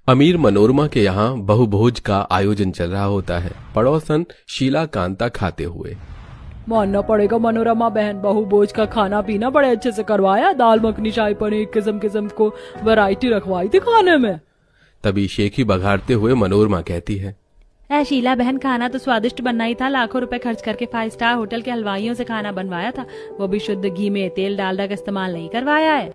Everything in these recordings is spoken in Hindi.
अमीर मनोरमा के यहाँ बहुभोज का आयोजन चल रहा होता है। पड़ोसन शीला कांता खाते हुए। मानना पड़ेगा मनोरमा बहन, बहुभोज का खाना पीना बड़े अच्छे से करवाया। दाल मखनी, शाही पनीर, किस्म किस्म को वैरायटी रखवाई थी खाने में। तभी शेखी बघाड़ते हुए मनोरमा कहती है, शीला बहन, खाना तो स्वादिष्ट बनना ही था। लाखों रुपए खर्च करके 5 स्टार होटल के हलवाइयों से खाना बनवाया था, वो भी शुद्ध घी में, तेल डालडा का इस्तेमाल नहीं करवाया है।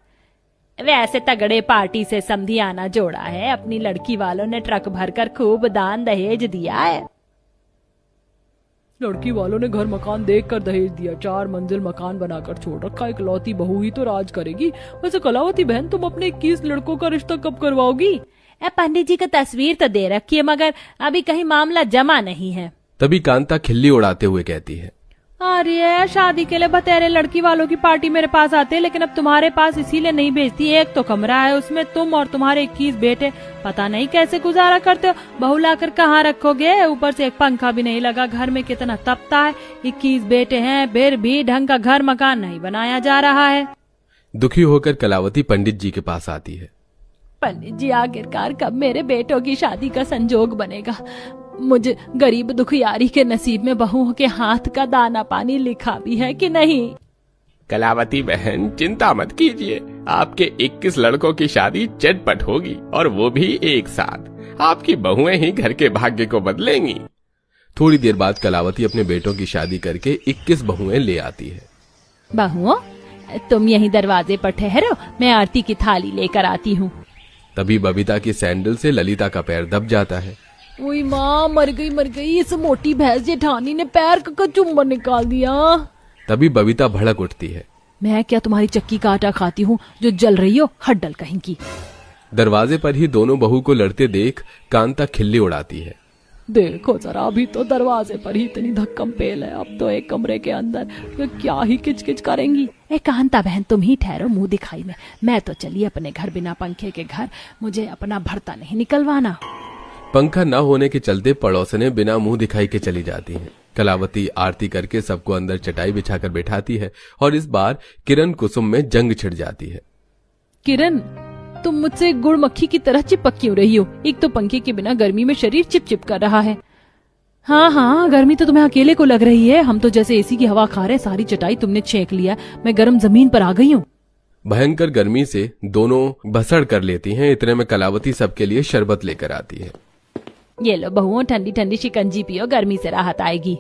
वैसे तगड़े पार्टी से समधियाना जोड़ा है, अपनी लड़की वालों ने ट्रक भरकर खूब दान दहेज दिया है। लड़की वालों ने घर मकान देखकर दहेज दिया, 4 मंजिल मकान बनाकर छोड़ रखा। इकलौती बहू ही तो राज करेगी। वैसे कलावती बहन, तुम अपने 21 लड़कों का रिश्ता कब करवाओगी? पंडित जी का तस्वीर तो दे रखी है, मगर अभी कहीं मामला जमा नहीं है। तभी कांता खिल्ली उड़ाते हुए कहती है, अरे शादी के लिए बतेरे लड़की वालों की पार्टी मेरे पास आते, लेकिन अब तुम्हारे पास इसीलिए नहीं भेजती। एक तो कमरा है, उसमें तुम और तुम्हारे 21 बेटे, पता नहीं कैसे गुजारा करते हो। बहू लाकर कहाँ रखोगे? ऊपर से एक पंखा भी नहीं लगा, घर में कितना तपता है। 21 बेटे हैं, फिर भी ढंग का घर मकान नहीं बनाया जा रहा है। दुखी होकर कलावती पंडित जी के पास आती है। पंडित जी, आखिरकार कब मेरे बेटों की शादी का संजोग बनेगा? मुझे गरीब दुखियारी के नसीब में बहुओं के हाथ का दाना पानी लिखा भी है कि नहीं? कलावती बहन, चिंता मत कीजिए, आपके 21 लड़कों की शादी झटपट होगी, और वो भी एक साथ। आपकी बहुएं ही घर के भाग्य को बदलेंगी। थोड़ी देर बाद कलावती अपने बेटों की शादी करके 21 बहुएं ले आती है। बहुओं, तुम यहीं दरवाजे पर ठहरो, मैं आरती की थाली लेकर आती हूँ। तभी बबीता की सैंडल से ललिता का पैर दब जाता है। ओए माँ, मर गई। इस मोटी भैंस जेठानी ने पैर का चुम्बन निकाल दिया। तभी बबीता भड़क उठती है। मैं क्या तुम्हारी चक्की का आटा खाती हूँ जो जल रही हो, हड्डल कहीं की। दरवाजे पर ही दोनों बहू को लड़ते देख कांता खिल्ली उड़ाती है। देखो जरा, अभी तो दरवाजे पर ही इतनी धक्कम पेल है, अब तो एक कमरे के अंदर ये क्या ही किचकिच करेंगी। कांता बहन, तुम ही ठहरो मुंह दिखाई में। मैं तो चली अपने घर, बिना पंखे के घर। मुझे अपना भरता नहीं निकलवाना। पंखा न होने के चलते पड़ोसने बिना मुंह दिखाई के चली जाती हैं। कलावती आरती करके सबको अंदर चटाई बिछाकर बैठाती है, और इस बार किरण कुसुम में जंग छिड़ जाती है। किरण, तुम मुझसे गुड़ मक्खी की तरह चिपक क्यों रही हो? एक तो पंखे के बिना गर्मी में शरीर चिप चिप कर रहा है। हाँ, गर्मी तो तुम्हें अकेले को लग रही है। हम तो जैसे एसी की हवा खा रहे। सारी चटाई तुमने छेक लिया, मैं गर्म जमीन पर आ गई हूँ। भयंकर गर्मी से दोनों भसड़ कर लेती हैं। इतने में कलावती सबके लिए शरबत लेकर आती है। ये लो बहुओं, ठंडी ठंडी शिकंजी पियो, गर्मी से राहत आएगी।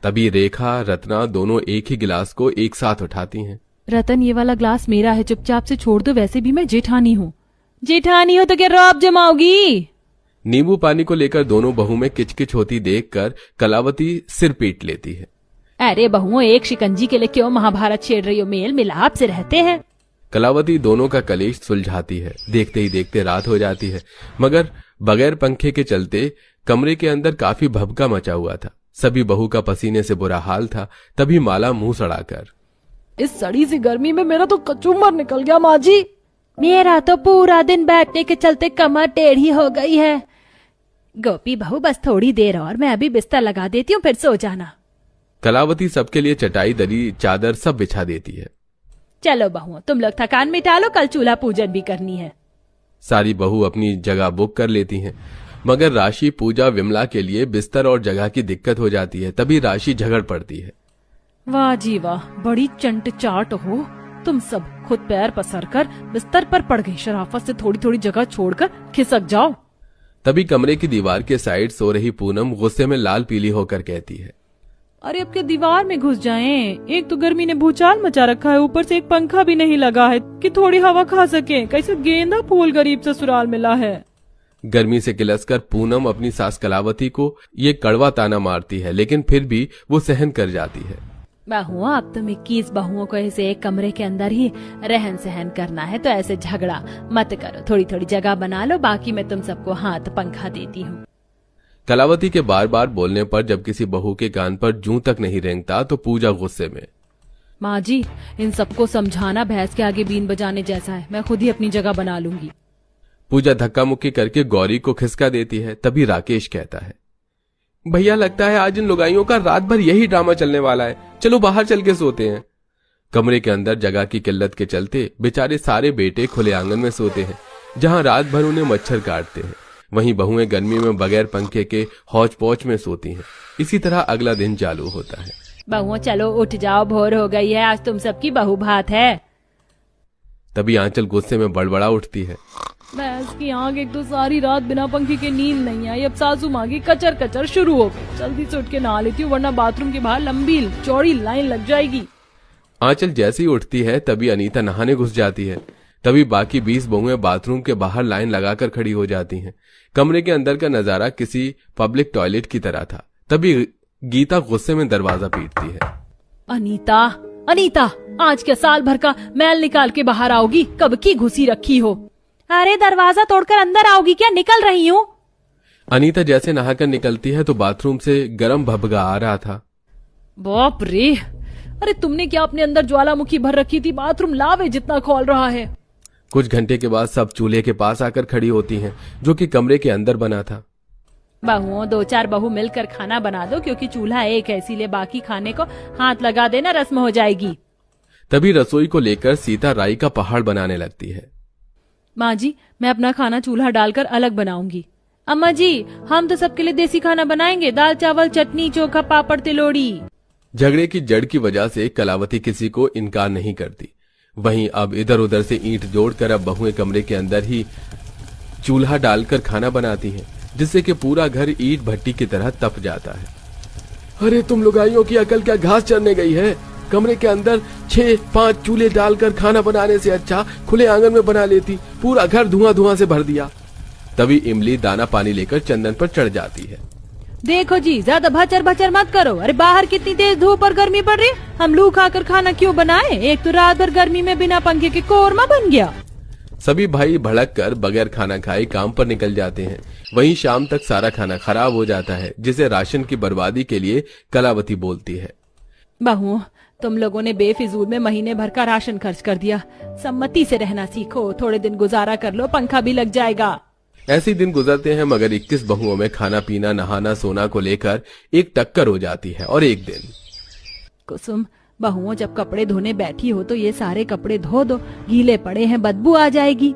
तभी रेखा, रत्ना दोनों एक ही गिलास को एक साथ उठाती हैं। रतन, ये वाला ग्लास मेरा है, चुपचाप से छोड़ दो। वैसे भी मैं जेठानी हूँ। जेठानी हो तो क्या रौब जमाओगी? नींबू पानी को लेकर दोनों बहू में किचकिच होती देखकर कलावती सिर पीट लेती है। अरे बहुओं, एक शिकंजी के लिए क्यों महाभारत छेड़ रही हो? मेल मिलाप से रहते हैं। कलावती दोनों का कलेश सुलझाती है। देखते ही देखते रात हो जाती है, मगर बगैर पंखे के चलते कमरे के अंदर काफी भभका मचा हुआ था। सभी बहू का पसीने से बुरा हाल था। तभी माला मुंह सड़ाकर, इस सड़ी सी गर्मी में मेरा तो कचूमर निकल गया माँ जी। मेरा तो पूरा दिन बैठने के चलते कमर टेढ़ी हो गई है। गोपी बहू, बस थोड़ी देर और, मैं अभी बिस्तर लगा देती हूँ, फिर सो जाना। कलावती सबके लिए चटाई, दरी, चादर सब बिछा देती है। चलो बहुओं, तुम लोग थकान मिटा लो, कल चूल्हा पूजन भी करनी है। सारी बहू अपनी जगह बुक कर लेती हैं, मगर राशि, पूजा, विमला के लिए बिस्तर और जगह की दिक्कत हो जाती है। तभी राशि झगड़ पड़ती है। वाह जी वाह, बड़ी चंट चाट हो तुम सब। खुद पैर पसर कर बिस्तर पर पड़ गई। शराफत से थोड़ी थोड़ी जगह छोड़कर खिसक जाओ। तभी कमरे की दीवार के साइड सो रही पूनम गुस्से में लाल पीली होकर कहती है, अरे अब के दीवार में घुस जाएं। एक तो गर्मी ने भूचाल मचा रखा है, ऊपर से एक पंखा भी नहीं लगा है कि थोड़ी हवा खा सके। कैसे गेंदा फूल गरीब ससुराल मिला है। गर्मी से किलसकर पूनम अपनी सास कलावती को ये कड़वा ताना मारती है, लेकिन फिर भी वो सहन कर जाती है। बहुओं, अब तुम 21 बहुओं को ऐसे एक कमरे के अंदर ही रहन सहन करना है, तो ऐसे झगड़ा मत करो। थोड़ी थोड़ी जगह बना लो, बाकी मैं तुम सबको हाथ पंखा देती हूँ। कलावती के बार बार बोलने पर जब किसी बहू के कान पर जूं तक नहीं रेंगता तो पूजा गुस्से में, माँ जी, इन सबको समझाना भैंस के आगे बीन बजाने जैसा है। मैं खुद ही अपनी जगह बना लूंगी। पूजा धक्का मुक्की करके गौरी को खिसका देती है। तभी राकेश कहता है, भैया लगता है आज इन लुगाइयों का रात भर यही ड्रामा चलने वाला है। चलो बाहर चल के सोते हैं। कमरे के अंदर जगह की किल्लत के चलते बेचारे सारे बेटे खुले आंगन में सोते हैं। जहां रात भर उन्हें मच्छर काटते हैं, वहीं बहुएं गर्मी में बगैर पंखे के हौच पौच में सोती हैं। इसी तरह अगला दिन चालू होता है। बहुओं चलो उठ जाओ, भोर हो गई है, आज तुम सबकी बहू भात है। तभी आंचल गुस्से में बड़बड़ा उठती है। भैंस की आंख, एक तो सारी रात बिना पंखे के नींद नहीं आई, अब सासू माँ की कचर कचर शुरू हो गई। जल्दी से उठ के नहा लेती हूँ, वरना बाथरूम के बाहर लंबी चौड़ी लाइन लग जाएगी। आंचल जैसे ही उठती है तभी अनीता नहाने घुस जाती है। तभी बाकी 20 बहुएं बाथरूम के बाहर लाइन लगाकर खड़ी हो जाती हैं। कमरे के अंदर का नजारा किसी पब्लिक टॉयलेट की तरह था। तभी गीता गुस्से में दरवाजा पीटती है। अनीता, अनीता, आज के साल भर का मैल निकाल के बाहर आओगी? कब की घुसी रखी हो? अरे दरवाजा तोड़कर अंदर आओगी क्या? निकल रही हूँ। अनीता जैसे नहाकर निकलती है तो बाथरूम से गर्म भभगा आ रहा था। बाप रे, अरे तुमने क्या अपने अंदर ज्वालामुखी भर रखी थी? बाथरूम लावे जितना खोल रहा है। कुछ घंटे के बाद सब चूल्हे के पास आकर खड़ी होती हैं, जो कि कमरे के अंदर बना था। बहुओं, 2-4 बहू मिलकर खाना बना दो, क्योंकि चूल्हा एक है, इसीलिए बाकी खाने को हाथ लगा देना, रस्म हो जाएगी। तभी रसोई को लेकर सीता राई का पहाड़ बनाने लगती है। माँ जी, मैं अपना खाना चूल्हा डालकर अलग बनाऊंगी। अम्मा जी, हम तो सबके लिए देसी खाना बनाएंगे, दाल चावल चटनी चोखा पापड़ तिलोड़ी। झगड़े की जड़ की वजह से कलावती किसी को इनकार नहीं करती। वहीं अब इधर उधर से ईंट जोड़कर अब बहुएं कमरे के अंदर ही चूल्हा डालकर खाना बनाती हैं, जिससे कि पूरा घर ईंट भट्टी की तरह तप जाता है। अरे तुम लुगाइयों की अकल क्या घास चरने गई है? कमरे के अंदर 6-5 चूल्हे डालकर खाना बनाने से अच्छा खुले आंगन में बना लेती। पूरा घर धुआं धुआं से भर दिया। तभी इमली दाना पानी लेकर चंदन पर चढ़ जाती है। देखो जी, ज्यादा भचर भचर मत करो। अरे बाहर कितनी तेज धूप और गर्मी पड़ रही, हम लू खाकर खाना क्यों बनाए? एक तो रात भर गर्मी में बिना पंखे के कोरमा बन गया। सभी भाई भड़क कर बगैर खाना खाए काम पर निकल जाते हैं। वहीं शाम तक सारा खाना खराब हो जाता है, जिसे राशन की बर्बादी के लिए कलावती बोलती है। बहुओं, तुम लोगों ने बेफिजूल में महीने भर का राशन खर्च कर दिया। सम्मति से रहना सीखो, थोड़े दिन गुजारा कर लो, पंखा भी लग जाएगा। ऐसे दिन गुजरते हैं, मगर 21 बहुओं में खाना पीना नहाना सोना को लेकर एक टक्कर हो जाती है। और एक दिन, कुसुम, बहुओं जब कपड़े धोने बैठी हो तो ये सारे कपड़े धो दो, गीले पड़े हैं, बदबू आ जाएगी।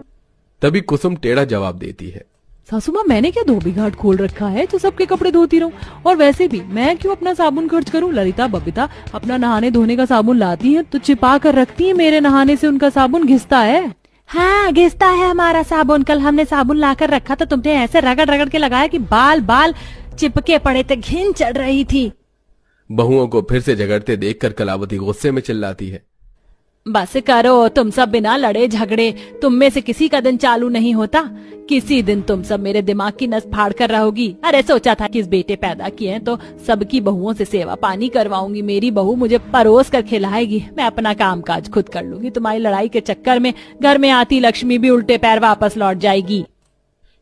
तभी कुसुम टेढ़ा जवाब देती है। सासू माँ, मैंने क्या धोबी घाट खोल रखा है जो सबके कपड़े धोती रहूं? और वैसे भी मैं क्यों अपना साबुन खर्च करूं? ललिता बबीता अपना नहाने धोने का साबुन लाती हैं तो छिपा कर रखती हैं, मेरे नहाने से उनका साबुन घिसता है। हाँ, घिसता है हमारा साबुन। कल हमने साबुन लाकर रखा तो तुमने ऐसे रगड़ रगड़ के लगाया कि बाल बाल चिपके पड़े थे, घिन चढ़ रही थी। बहुओं को फिर से झगड़ते देखकर कलावती गुस्से में चिल्लाती है। बस करो, तुम सब बिना लड़े झगड़े, तुम में से किसी का दिन चालू नहीं होता। किसी दिन तुम सब मेरे दिमाग की नस फाड़ कर रहोगी। अरे सोचा था कि इस बेटे पैदा किए हैं तो सबकी बहुओं से सेवा पानी करवाऊंगी, मेरी बहू मुझे परोस कर खिलाएगी, मैं अपना काम काज खुद कर लूंगी। तुम्हारी लड़ाई के चक्कर में घर में आती लक्ष्मी भी उल्टे पैर वापस लौट जाएगी।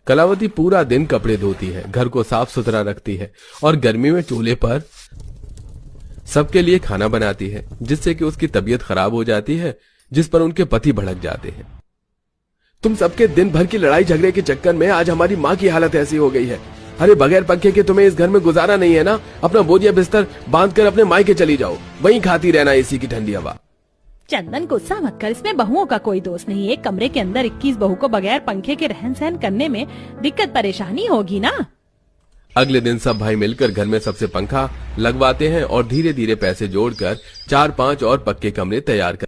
कलावती पूरा दिन कपड़े धोती है, घर को साफ सुथरा रखती है और गर्मी में चूल्हे पर सबके लिए खाना बनाती है, जिससे कि उसकी तबीयत खराब हो जाती है, जिस पर उनके पति भड़क जाते हैं। तुम सबके दिन भर की लड़ाई झगड़े के चक्कर में आज हमारी माँ की हालत ऐसी हो गई है। अरे बगैर पंखे के तुम्हें इस घर में गुजारा नहीं है ना? अपना बोझिया बिस्तर बांध कर अपने मायके चली जाओ, वहीं खाती रहना एसी की ठंडी हवा। चंदन, गुस्सा मत कर, इसमें बहुओं का कोई दोष नहीं है। एक कमरे के अंदर 21 बहू को बगैर पंखे के रहन सहन करने में दिक्कत परेशानी होगी ना। अगले दिन सब भाई मिलकर घर में सबसे पंखा लगवाते हैं और धीरे धीरे पैसे जोड़कर 4-5 और पक्के कमरे तैयार कर।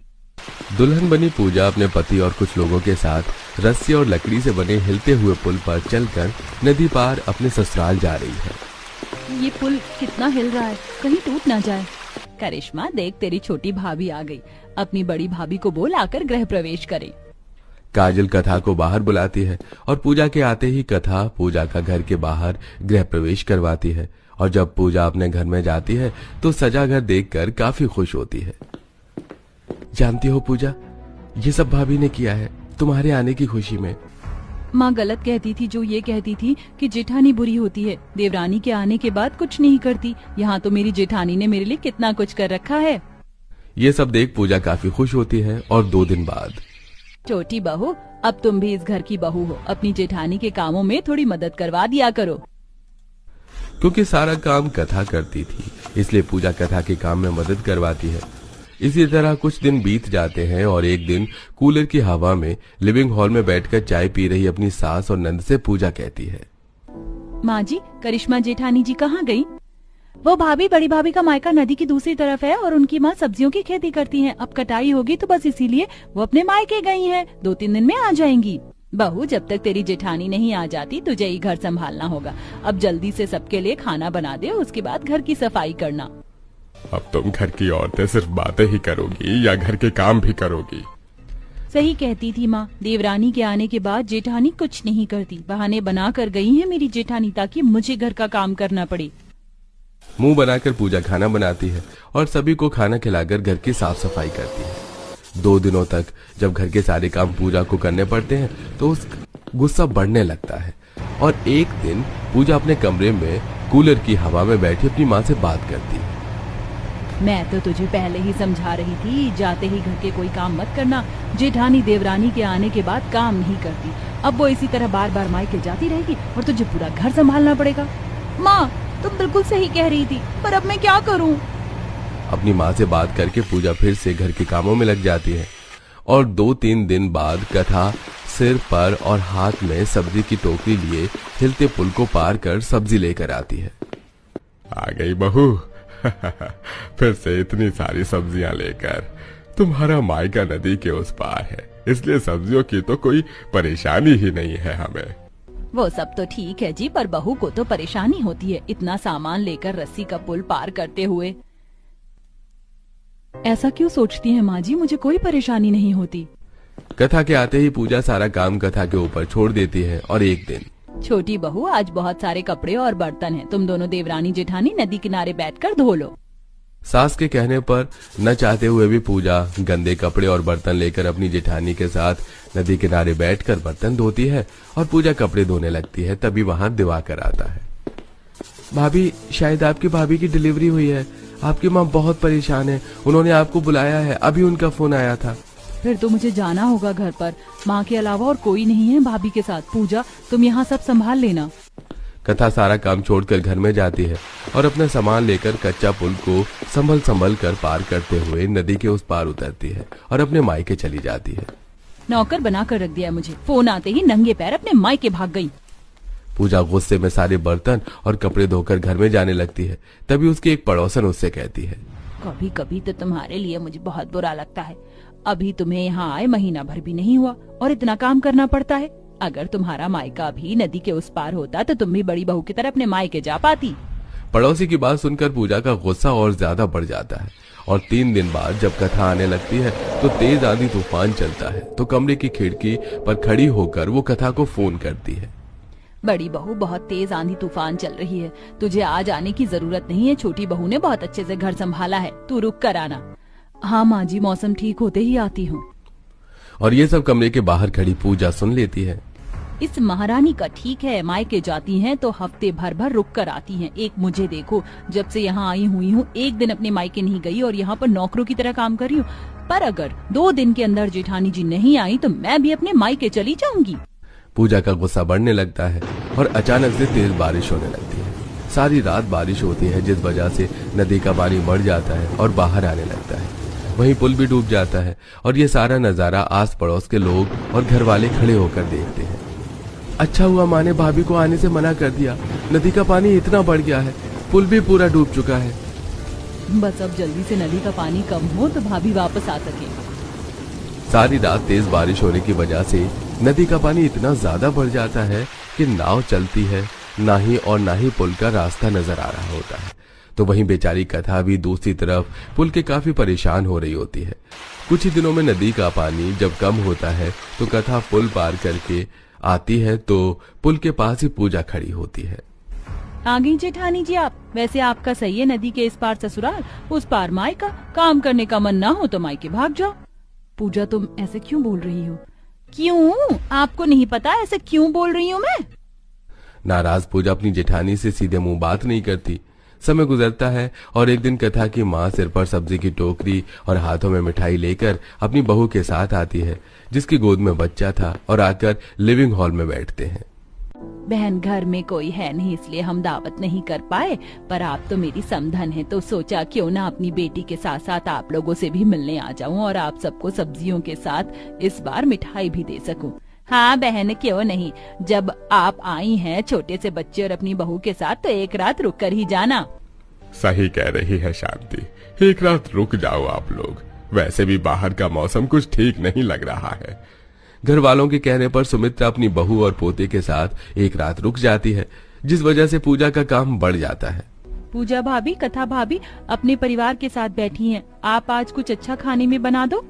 दुल्हन बनी पूजा अपने पति और कुछ लोगों के साथ रस्सी और लकड़ी से बने हिलते हुए पुल पर चलकर नदी पार अपने ससुराल जा रही है। ये पुल कितना हिल रहा है, कहीं टूट ना जाए। करिश्मा, देख तेरी छोटी भाभी आ गई, अपनी बड़ी भाभी को बोल आकर गृह प्रवेश करे। काजल कथा को बाहर बुलाती है और पूजा के आते ही कथा पूजा का घर के बाहर गृह प्रवेश करवाती है। और जब पूजा अपने घर में जाती है तो सजा घर देखकर काफी खुश होती है। जानती हो पूजा, ये सब भाभी ने किया है तुम्हारे आने की खुशी में। माँ गलत कहती थी जो ये कहती थी कि जेठानी बुरी होती है, देवरानी के आने के बाद कुछ नहीं करती। यहाँ तो मेरी जेठानी ने मेरे लिए कितना कुछ कर रखा है। ये सब देख पूजा काफी खुश होती है। और 2 दिन बाद, छोटी बहू, अब तुम भी इस घर की बहू हो, अपनी जेठानी के कामों में थोड़ी मदद करवा दिया करो। क्योंकि सारा काम कथा करती थी, इसलिए पूजा कथा के काम में मदद करवाती है। इसी तरह कुछ दिन बीत जाते हैं और एक दिन कूलर की हवा में लिविंग हॉल में बैठकर चाय पी रही अपनी सास और नंद से पूजा कहती है, माँ जी, करिश्मा जेठानी जी कहाँ गई? वो भाभी, बड़ी भाभी का मायका नदी की दूसरी तरफ है और उनकी माँ सब्जियों की खेती करती हैं। अब कटाई होगी तो बस इसीलिए वो अपने मायके गई हैं। 2-3 दिन में आ जाएंगी। बहू, जब तक तेरी जेठानी नहीं आ जाती तुझे ही घर संभालना होगा। अब जल्दी से सबके लिए खाना बना दे, उसके बाद घर की सफाई करना। अब तुम घर की औरतें सिर्फ बातें ही करोगी या घर के काम भी करोगी? सही कहती थी माँ, देवरानी के आने के बाद जेठानी कुछ नहीं करती। बहाने बना कर गई है मेरी जेठानी ताकि मुझे घर का काम करना पड़े। मुंह बनाकर पूजा खाना बनाती है और सभी को खाना खिलाकर घर की साफ सफाई करती है। 2 दिनों तक जब घर के सारे काम पूजा को करने पड़ते हैं तो उसका गुस्सा बढ़ने लगता है और एक दिन पूजा अपने कमरे में कूलर की हवा में बैठी अपनी माँ से बात करती है। मैं तो तुझे पहले ही समझा रही थी, जाते ही घर के कोई काम मत करना। जेठानी देवरानी के आने के बाद काम नहीं करती। अब वो इसी तरह बार बार मायके जाती रहेगी और तुझे पूरा घर संभालना पड़ेगा। माँ, तुम बिल्कुल सही कह रही थी, पर अब मैं क्या करूं? अपनी माँ से बात करके पूजा फिर से घर के कामों में लग जाती है और 2-3 दिन बाद कथा सिर पर और हाथ में सब्जी की टोकरी लिए हिलते पुल को पार कर सब्जी लेकर आती है। आ गई बहू। फिर से इतनी सारी सब्जियां लेकर। तुम्हारा मायका नदी के उस पार है, इसलिए सब्जियों की तो कोई परेशानी ही नहीं है हमें। वो सब तो ठीक है जी, पर बहू को तो परेशानी होती है इतना सामान लेकर रस्सी का पुल पार करते हुए। ऐसा क्यों सोचती हैं माँ जी? मुझे कोई परेशानी नहीं होती। कथा के आते ही पूजा सारा काम कथा के ऊपर छोड़ देती है और एक दिन, छोटी बहू, आज बहुत सारे कपड़े और बर्तन हैं, तुम दोनों देवरानी जेठानी नदी किनारे बैठकर धो लो। सास के कहने पर न चाहते हुए भी पूजा गंदे कपड़े और बर्तन लेकर अपनी जेठानी के साथ नदी किनारे बैठकर बर्तन धोती है और पूजा कपड़े धोने लगती है। तभी वहां दिवाकर आता है। भाभी, शायद आपकी भाभी की डिलीवरी हुई है। आपकी माँ बहुत परेशान है, उन्होंने आपको बुलाया है, अभी उनका फोन आया था। फिर तो मुझे जाना होगा घर पर। माँ के अलावा और कोई नहीं है भाभी के साथ। पूजा, तुम यहाँ सब संभाल लेना। कथा सारा काम छोड़कर घर में जाती है और अपना सामान लेकर कच्चा पुल को संभल कर पार करते हुए नदी के उस पार उतरती है और अपने मायके चली जाती है। नौकर बना कर रख दिया मुझे, फोन आते ही नंगे पैर अपने मायके भाग गई। पूजा गुस्से में सारे बर्तन और कपड़े धोकर घर में जाने लगती है। तभी उसकी एक पड़ोसन उससे कहती है, कभी कभी तो तुम्हारे लिए मुझे बहुत बुरा लगता है। अभी तुम्हें यहाँ आए महीना भर भी नहीं हुआ और इतना काम करना पड़ता है। अगर तुम्हारा मायका भी नदी के उस पार होता तो तुम भी बड़ी बहू की तरह अपने मायके जा पाती। पड़ोसी की बात सुनकर पूजा का गुस्सा और ज्यादा बढ़ जाता है और 3 दिन बाद जब कथा आने लगती है तो तेज आंधी तूफान चलता है। तो कमरे की खिड़की पर खड़ी होकर वो कथा को फोन करती है, बड़ी बहू, बहुत तेज आंधी तूफान चल रही है, तुझे आज आने की जरूरत नहीं है। छोटी बहू ने बहुत अच्छे से घर संभाला है, तू रुक कर आना। हाँ माँ जी, मौसम ठीक होते ही आती हूँ। और ये सब कमरे के बाहर खड़ी पूजा सुन लेती है। इस महारानी का ठीक है, मायके जाती हैं तो हफ्ते भर रुक कर आती हैं। एक मुझे देखो, जब से यहाँ आई हुई हूँ एक दिन अपने मायके नहीं गई और यहाँ पर नौकरों की तरह काम कर रही हूँ। पर अगर 2 दिन के अंदर जेठानी जी नहीं आई तो मैं भी अपने मायके चली जाऊंगी। पूजा का गुस्सा बढ़ने लगता है और अचानक से तेज बारिश होने लगती है। सारी रात बारिश होती है जिस वजह से नदी का पानी बढ़ जाता है और बाहर आने लगता है। वहीं पुल भी डूब जाता है और ये सारा नजारा आस पड़ोस के लोग और घर वाले खड़े होकर देखते हैं। अच्छा हुआ माँ ने भाभी को आने से मना कर दिया, नदी का पानी इतना बढ़ गया है, पुल भी पूरा डूब चुका है। बस अब जल्दी से नदी का पानी कम हो तो भाभी वापस आ सके। सारी रात तेज बारिश होने की वजह से नदी का पानी इतना ज्यादा बढ़ जाता है कि नाव चलती है ना ही पुल का रास्ता नजर आ रहा होता है। तो वहीं बेचारी कथा भी दूसरी तरफ पुल के काफी परेशान हो रही होती है। कुछ ही दिनों में नदी का पानी जब कम होता है तो कथा पुल पार करके आती है तो पुल के पास ही पूजा खड़ी होती है। आ गई जेठानी जी आप। वैसे आपका सही है, नदी के इस पार ससुराल उस पार मायका। काम करने का मन ना हो तो मायके भाग जाओ। पूजा, तुम ऐसे क्यों बोल रही हो? क्यों? आपको नहीं पता ऐसे क्यों बोल रही हूँ मैं? नाराज पूजा अपनी जेठानी से सीधे मुंह बात नहीं करती। समय गुजरता है और एक दिन कथा की माँ सिर पर सब्जी की टोकरी और हाथों में मिठाई लेकर अपनी बहू के साथ आती है जिसकी गोद में बच्चा था और आकर लिविंग हॉल में बैठते हैं। बहन घर में कोई है नहीं इसलिए हम दावत नहीं कर पाए, पर आप तो मेरी समधन है तो सोचा क्यों ना अपनी बेटी के साथ साथ आप लोगों से भी मिलने आ जाऊं और आप सबको सब्जियों के साथ इस बार मिठाई भी दे सकूं। हाँ बहन क्यों नहीं, जब आप आई हैं छोटे से बच्चे और अपनी बहू के साथ तो एक रात रुक कर ही जाना। सही कह रही है शांति, एक रात रुक जाओ आप लोग, वैसे भी बाहर का मौसम कुछ ठीक नहीं लग रहा है। घर वालों के कहने पर सुमित्रा अपनी बहू और पोते के साथ एक रात रुक जाती है, जिस वजह से पूजा का काम बढ़ जाता है। पूजा भाभी, कथा भाभी अपने परिवार के साथ बैठी हैं, आप आज कुछ अच्छा खाने में बना दो।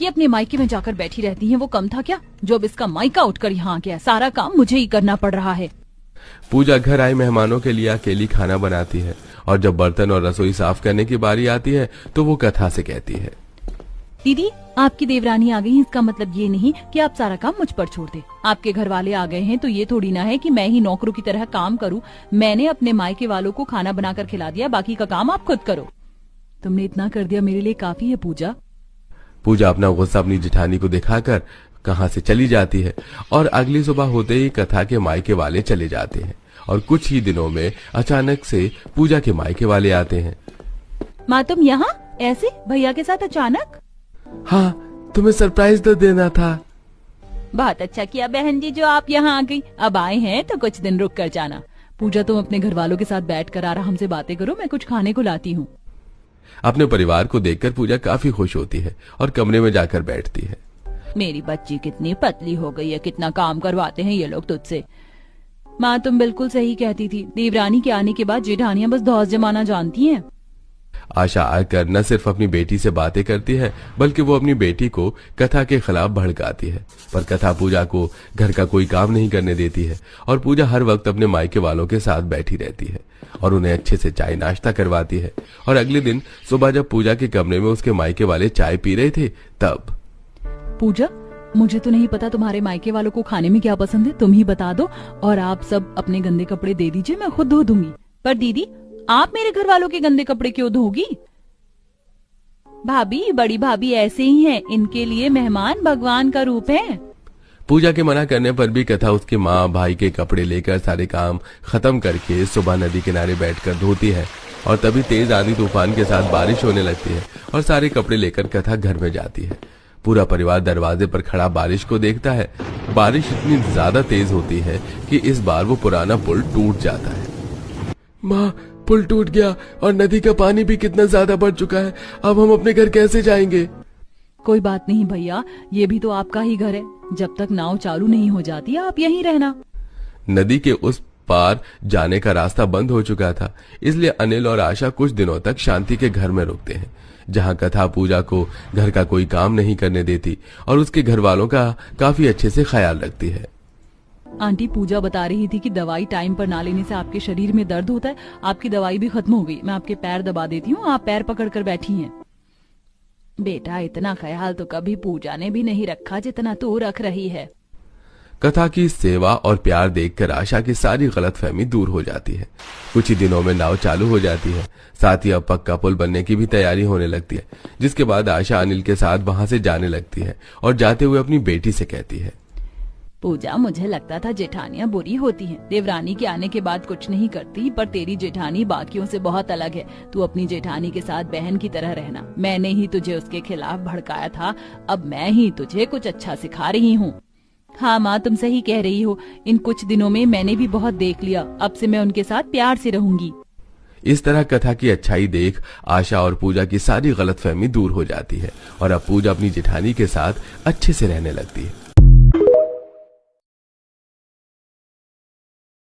ये अपने मायके में जाकर बैठी रहती हैं, वो कम था क्या जो अब इसका मायका उठकर यहाँ आ गया, सारा काम मुझे ही करना पड़ रहा है। पूजा घर आए मेहमानों के लिए अकेली खाना बनाती है और जब बर्तन और रसोई साफ करने की बारी आती है तो वो कथा से कहती है, दीदी आपकी देवरानी आ गई है, इसका मतलब ये नहीं कि आप सारा काम मुझ पर छोड़ दे। आपके घर वाले आ गए हैं तो ये थोड़ी ना है कि मैं ही नौकरों की तरह काम करूं। मैंने अपने मायके वालों को खाना बनाकर खिला दिया, बाकी का काम आप खुद करो। तुमने इतना कर दिया मेरे लिए काफी है पूजा। पूजा अपना गुस्सा अपनी जेठानी को दिखाकर कहां से चली जाती है और अगली सुबह होते ही कथा के मायके वाले चले जाते हैं और कुछ ही दिनों में अचानक से पूजा के मायके वाले आते हैं। माँ तुम यहाँ ऐसे भैया के साथ अचानक? हाँ, तुम्हें सरप्राइज तो देना था। बहुत अच्छा किया बहन जी जो आप यहाँ आ गई, अब आए हैं तो कुछ दिन रुक कर जाना। पूजा तुम अपने घर वालों के साथ बैठकर आराम से बातें करो, मैं कुछ खाने को लाती हूँ। अपने परिवार को देखकर पूजा काफी खुश होती है और कमरे में जाकर बैठती है। मेरी बच्ची कितनी पतली हो गई है, कितना काम करवाते हैं ये लोग तुझसे। माँ तुम बिल्कुल सही कहती थी, देवरानी के आने के बाद जेठानियां बस धौस जमाना जानती हैं। आशा आकर न सिर्फ अपनी बेटी से बातें करती है बल्कि वो अपनी बेटी को कथा के खिलाफ भड़काती है, पर कथा पूजा को घर का कोई काम नहीं करने देती है और पूजा हर वक्त अपने मायके वालों के साथ बैठी रहती है और उन्हें अच्छे से चाय नाश्ता करवाती है। और अगले दिन सुबह जब पूजा के कमरे में उसके मायके वाले चाय पी रहे थे तब, पूजा मुझे तो नहीं पता तुम्हारे मायके वालों को खाने में क्या पसंद है, तुम ही बता दो और आप सब अपने गंदे कपड़े दे दीजिए, मैं खुद धो दूंगी। पर दीदी आप मेरे घर वालों के गंदे कपड़े क्यों धोगी? भाभी, बड़ी भाभी ऐसे ही हैं, इनके लिए मेहमान भगवान का रूप है। पूजा के मना करने पर भी कथा उसके माँ भाई के कपड़े लेकर सारे काम खत्म करके सुबह नदी किनारे बैठकर धोती है और तभी तेज आंधी तूफान के साथ बारिश होने लगती है और सारे कपड़े लेकर कथा घर में जाती है। पूरा परिवार दरवाजे पर खड़ा बारिश को देखता है। बारिश इतनी ज्यादा तेज होती है कि इस बार वो पुराना पुल टूट जाता है। माँ, पुल टूट गया और नदी का पानी भी कितना ज्यादा बढ़ चुका है, अब हम अपने घर कैसे जाएंगे? कोई बात नहीं भैया, ये भी तो आपका ही घर है, जब तक नाव चालू नहीं हो जाती आप यहीं रहना। नदी के उस पार जाने का रास्ता बंद हो चुका था, इसलिए अनिल और आशा कुछ दिनों तक शांति के घर में रुकते हैं, जहां कथा पूजा को घर का कोई काम नहीं करने देती और उसके घर वालों का काफी अच्छे से ख्याल रखती है। आंटी पूजा बता रही थी कि दवाई टाइम पर ना लेने से आपके शरीर में दर्द होता है, आपकी दवाई भी खत्म हो गई, मैं आपके पैर दबा देती हूँ, आप पैर पकड़कर बैठी हैं। बेटा इतना ख्याल तो कभी पूजा ने भी नहीं रखा जितना तू रख रही है। कथा की सेवा और प्यार देखकर आशा की सारी गलतफहमी दूर हो जाती है। कुछ ही दिनों में नाव चालू हो जाती है, साथ ही अब पक्का पुल बनने की भी तैयारी होने लगती है, जिसके बाद आशा अनिल के साथ वहां से जाने लगती है और जाते हुए अपनी बेटी से कहती है, पूजा मुझे लगता था जेठानियां बुरी होती हैं, देवरानी के आने के बाद कुछ नहीं करती, पर तेरी जेठानी बाकियों से बहुत अलग है। तू अपनी जेठानी के साथ बहन की तरह रहना, मैंने ही तुझे उसके खिलाफ भड़काया था, अब मैं ही तुझे कुछ अच्छा सिखा रही हूँ। हाँ माँ तुम सही कह रही हो, इन कुछ दिनों में मैंने भी बहुत देख लिया, अब से मैं उनके साथ प्यार से रहूंगी। इस तरह कथा की अच्छाई देख आशा और पूजा की सारी गलतफहमी दूर हो जाती है और अब पूजा अपनी जेठानी के साथ अच्छे से रहने लगती है।